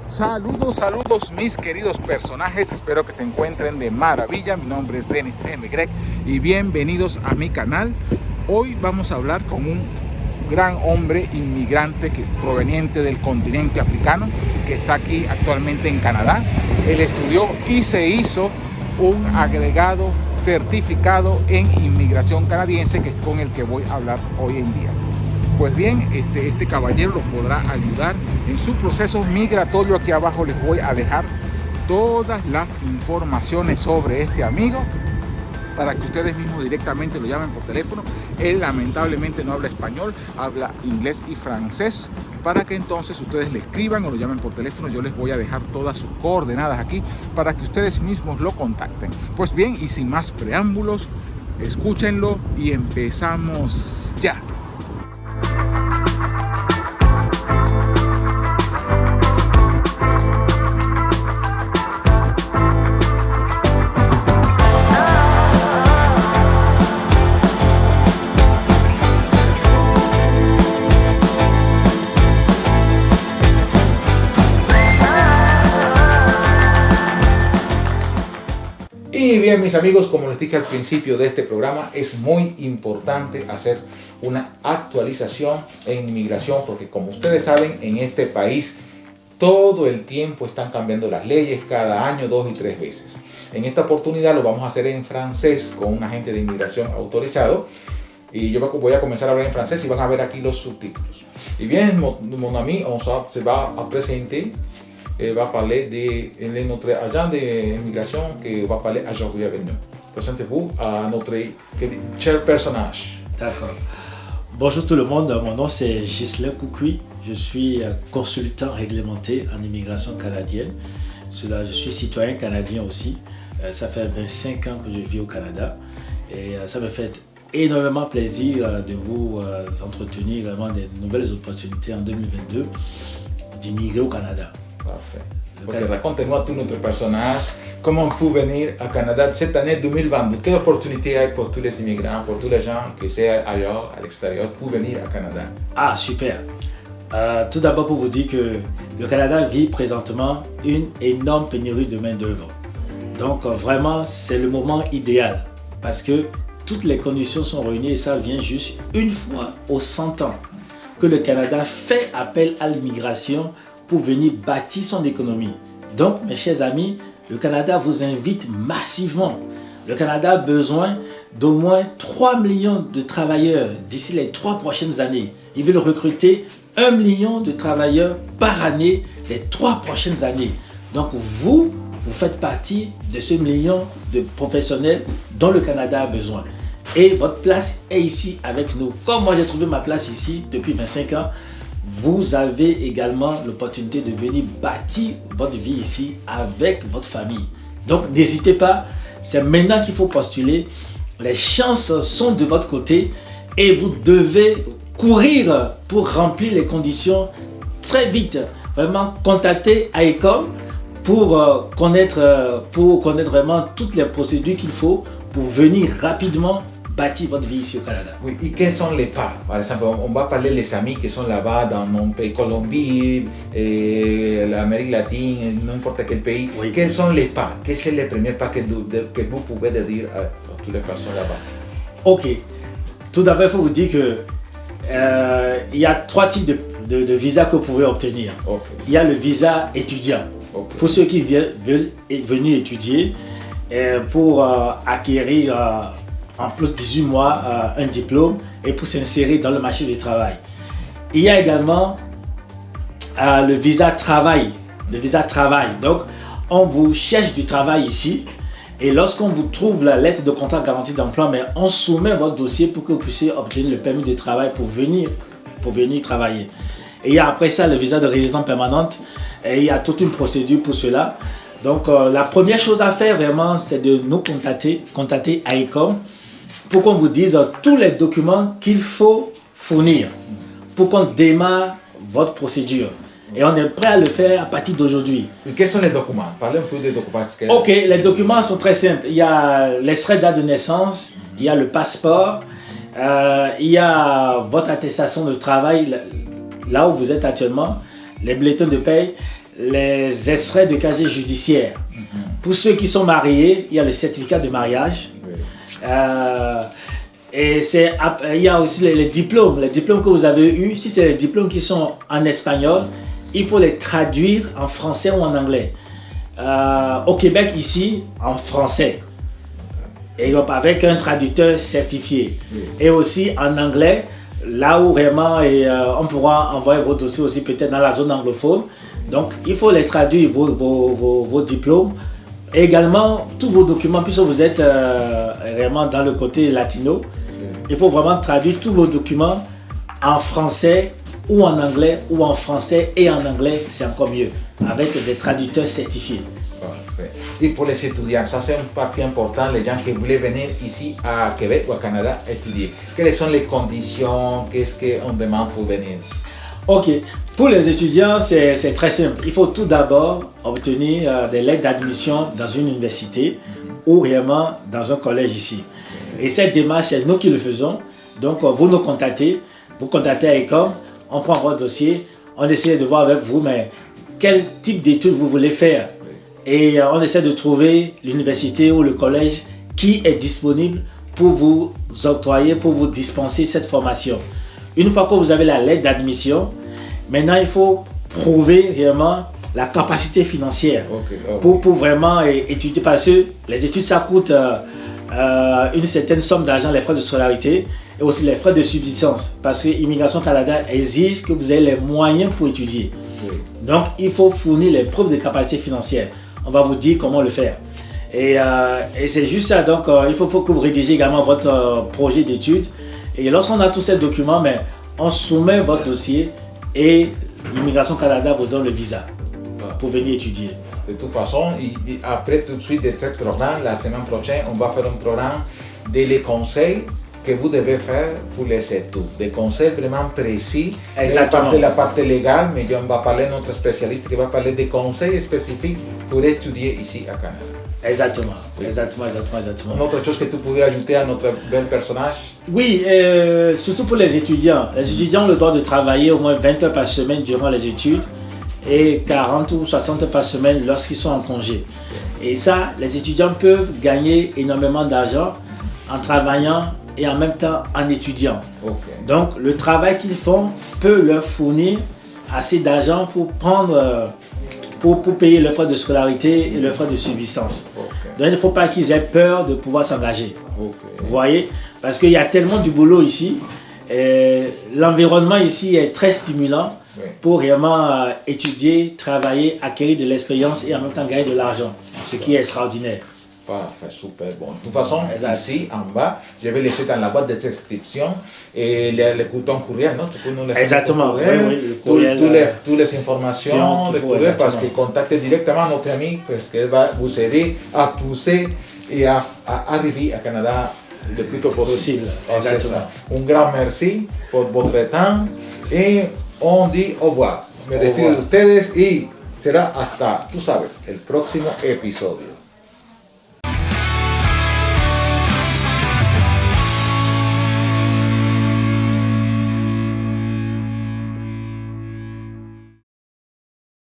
Saludos, saludos mis queridos personajes, espero que se encuentren de maravilla. Mi nombre es Dennis M. Greg y bienvenidos a mi canal. Hoy vamos a hablar con un gran hombre inmigrante proveniente del continente africano que está aquí actualmente en Canadá. Él estudió y se hizo un agregado certificado en inmigración canadiense, que es con el que voy a hablar hoy en día. Pues bien, este caballero los podrá ayudar en su proceso migratorio. Aquí abajo les voy a dejar todas las informaciones sobre este amigo para que ustedes mismos directamente lo llamen por teléfono. Él lamentablemente no habla español, habla inglés y francés, para que entonces ustedes le escriban o lo llamen por teléfono. Yo les voy a dejar todas sus coordenadas aquí para que ustedes mismos lo contacten. Pues bien, y sin más preámbulos, escúchenlo y empezamos ya. Y bien, mis amigos, como les dije al principio de este programa, es muy importante hacer una actualización en inmigración, porque como ustedes saben, en este país todo el tiempo están cambiando las leyes, cada año 2 y 3 veces. En esta oportunidad lo vamos a hacer en francés con un agente de inmigración autorizado, y yo voy a comenzar a hablar en francés y van a ver aquí los subtítulos. Y bien, mon ami, se va a presentar. Il va parler de notre agent d'immigration qui va parler aujourd'hui avec nous. Présentez-vous à notre cher personnage. D'accord. Bonjour tout le monde, mon nom c'est Ghislain Coucouy. Je suis consultant réglementé en immigration canadienne. Je suis citoyen canadien aussi. Ça fait 25 ans que je vis au Canada et ça me fait énormément plaisir de vous entretenir vraiment des nouvelles opportunités en 2022 d'immigrer au Canada. Parfait. Okay, raconte-nous tout notre personnage, comment on peut venir au Canada cette année 2022. Quelle opportunité il y a pour tous les immigrants, pour tous les gens qui sont ailleurs, à l'extérieur, pour venir au Canada? Ah, super. Tout d'abord pour vous dire que le Canada vit présentement une énorme pénurie de main-d'œuvre. Donc vraiment, c'est le moment idéal parce que toutes les conditions sont réunies et ça vient juste une fois aux 100 ans que le Canada fait appel à l'immigration pour venir bâtir son économie. Donc, mes chers amis, le Canada vous invite massivement. Le Canada a besoin d'au moins 3 millions de travailleurs d'ici les 3 prochaines années. Il veut recruter 1 million de travailleurs par année les 3 prochaines années. Donc, vous faites partie de ce million de professionnels dont le Canada a besoin. Et votre place est ici avec nous. Comme moi, j'ai trouvé ma place ici depuis 25 ans, vous avez également l'opportunité de venir bâtir votre vie ici avec votre famille. Donc n'hésitez pas, c'est maintenant qu'il faut postuler. Les chances sont de votre côté et vous devez courir pour remplir les conditions très vite. Vraiment, contactez AECOM pour connaître vraiment toutes les procédures qu'il faut pour venir rapidement bâtir votre vie ici au Canada. Oui, et quels sont les pas? Par exemple, on va parler des amis qui sont là-bas dans mon pays, Colombie, l'Amérique latine, n'importe quel pays. Oui. Quels sont les pas? Quels sont les premiers pas que vous pouvez dire à toutes les personnes là-bas? Ok. Tout d'abord, il faut vous dire que il y a 3 types de visas que vous pouvez obtenir. Okay. Il y a le visa étudiant. Okay. Pour ceux qui veulent venir étudier, pour acquérir en plus de 18 mois un diplôme et pour s'insérer dans le marché du travail. Il y a également le visa travail. Le visa travail. Donc, on vous cherche du travail ici et lorsqu'on vous trouve la lettre de contrat garantie d'emploi, mais on soumet votre dossier pour que vous puissiez obtenir le permis de travail pour venir travailler. Et il y a après ça le visa de résidence permanente et il y a toute une procédure pour cela. Donc, la première chose à faire vraiment, c'est de nous contacter AECOM pour qu'on vous dise tous les documents qu'il faut fournir pour qu'on démarre votre procédure. Et on est prêt à le faire à partir d'aujourd'hui. Quels sont les documents? Parlez un peu des documents. Ok, les documents sont très simples. Il y a l'extrait de date de naissance, il y a le passeport, il y a votre attestation de travail là où vous êtes actuellement, les bulletins de paye, les extraits de casier judiciaire. Pour ceux qui sont mariés, il y a le certificat de mariage. Et il y a aussi les diplômes que vous avez eus. Si c'est les diplômes qui sont en espagnol, il faut les traduire en français ou en anglais. Au Québec, ici, en français. Et avec un traducteur certifié. Et aussi en anglais, là où vraiment on pourra envoyer vos dossiers aussi peut-être dans la zone anglophone. Donc, il faut les traduire, vos diplômes. Et également, tous vos documents, puisque vous êtes vraiment dans le côté latino, il faut vraiment traduire tous vos documents en français ou en anglais, ou en français et en anglais, c'est encore mieux, avec des traducteurs certifiés. Parfait. Et pour les étudiants, ça c'est une partie importante, les gens qui voulaient venir ici à Québec ou à Canada étudier. Quelles sont les conditions, qu'est-ce qu'on demande pour venir? Ok, pour les étudiants, c'est très simple. Il faut tout d'abord obtenir des lettres d'admission dans une université ou réellement dans un collège ici. Et cette démarche, c'est nous qui le faisons. Donc, vous nous contactez, vous contactez AECOM, on prend votre dossier, on essaie de voir avec vous, mais quel type d'études vous voulez faire. Et on essaie de trouver l'université ou le collège qui est disponible pour vous octroyer, pour vous dispenser cette formation. Une fois que vous avez la lettre d'admission, maintenant il faut prouver réellement la capacité financière pour vraiment étudier, parce que les études ça coûte une certaine somme d'argent, les frais de scolarité et aussi les frais de subsistance, parce que Immigration Canada exige que vous ayez les moyens pour étudier. Donc il faut fournir les preuves de capacité financière. On va vous dire comment le faire. Et c'est juste ça, donc il faut que vous rédigez également votre projet d'études. Et lorsqu'on a tous ces documents, mais on soumet votre dossier et Immigration Canada vous donne le visa pour venir étudier. De toute façon, après tout de suite de ce programme, la semaine prochaine, on va faire un programme de les conseils que vous devez faire pour les études. Des conseils vraiment précis. Exactement. La partie légale, mais on va parler de notre spécialiste qui va parler des conseils spécifiques pour étudier ici à Canada. Exactement. Oui. Exactement. Une autre chose que tu pouvais ajouter à notre bel personnage? Oui, surtout pour les étudiants. Les étudiants ont le droit de travailler au moins 20 heures par semaine durant les études et 40 ou 60 heures par semaine lorsqu'ils sont en congé. Et ça, les étudiants peuvent gagner énormément d'argent en travaillant et en même temps en étudiant. Donc, le travail qu'ils font peut leur fournir assez d'argent pour prendre, pour payer leurs frais de scolarité et leurs frais de subsistance. Donc, il ne faut pas qu'ils aient peur de pouvoir s'engager. Vous voyez? Parce qu'il y a tellement du boulot ici. L'environnement ici est très stimulant pour vraiment étudier, travailler, acquérir de l'expérience et en même temps gagner de l'argent, ce qui est extraordinaire. Parfait, super bon. De toute façon, ici en bas, je vais laisser dans la boîte de description et le bouton courriel, non? Tu peux nous laisser. Exactement, le courriel, toutes les informations, le courriel, parce que contactez directement notre ami, parce qu'elle va vous aider à pousser et à arriver à Canada le plus tôt possible. Exactement. Un grand merci por votre temps et on dit au revoir. Me despido de ustedes y será hasta, tú sabes, el próximo episodio.